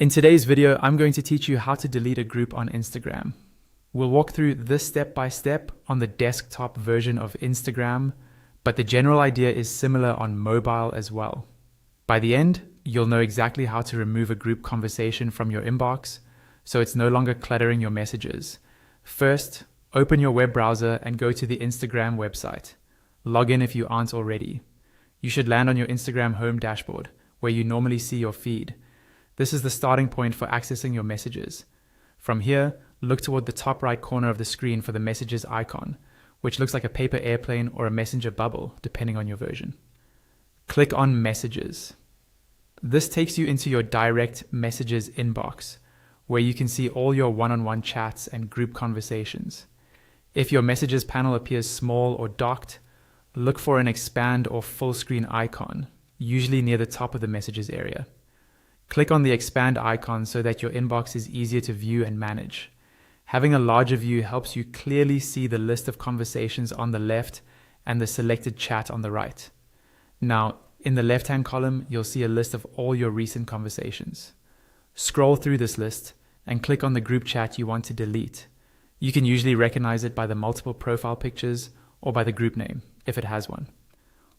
In today's video, I'm going to teach you how to delete a group on Instagram. We'll walk through this step by step on the desktop version of Instagram, but the general idea is similar on mobile as well. By the end, you'll know exactly how to remove a group conversation from your inbox, so it's no longer cluttering your messages. First, open your web browser and go to the Instagram website. Log in if you aren't already. You should land on your Instagram home dashboard, where you normally see your feed. This is the starting point for accessing your messages. From here, look toward the top right corner of the screen for the messages icon, which looks like a paper airplane or a messenger bubble, depending on your version. Click on Messages. This takes you into your direct messages inbox, where you can see all your one-on-one chats and group conversations. If your messages panel appears small or docked, look for an expand or full screen icon, usually near the top of the messages area. Click on the expand icon so that your inbox is easier to view and manage. Having a larger view helps you clearly see the list of conversations on the left and the selected chat on the right. Now, in the left-hand column, you'll see a list of all your recent conversations. Scroll through this list and click on the group chat you want to delete. You can usually recognize it by the multiple profile pictures or by the group name, if it has one.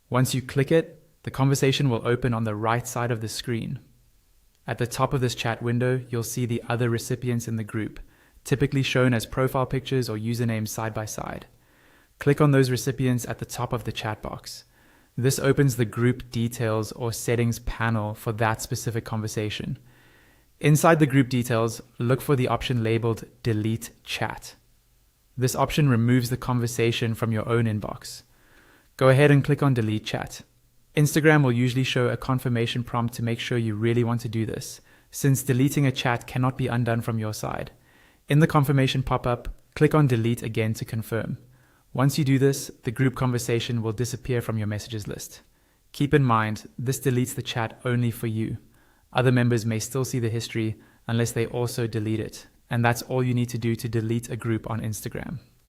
Once you click it, the conversation will open on the right side of the screen. At the top of this chat window, you'll see the other recipients in the group, typically shown as profile pictures or usernames side by side. Click on those recipients at the top of the chat box. This opens the group details or settings panel for that specific conversation. Inside the group details, look for the option labeled Delete Chat. This option removes the conversation from your own inbox. Go ahead and click on Delete Chat. Instagram will usually show a confirmation prompt to make sure you really want to do this, since deleting a chat cannot be undone from your side. In the confirmation pop-up, click on Delete again to confirm. Once you do this, the group conversation will disappear from your messages list. Keep in mind, this deletes the chat only for you. Other members may still see the history unless they also delete it, and that's all you need to do to delete a group on Instagram.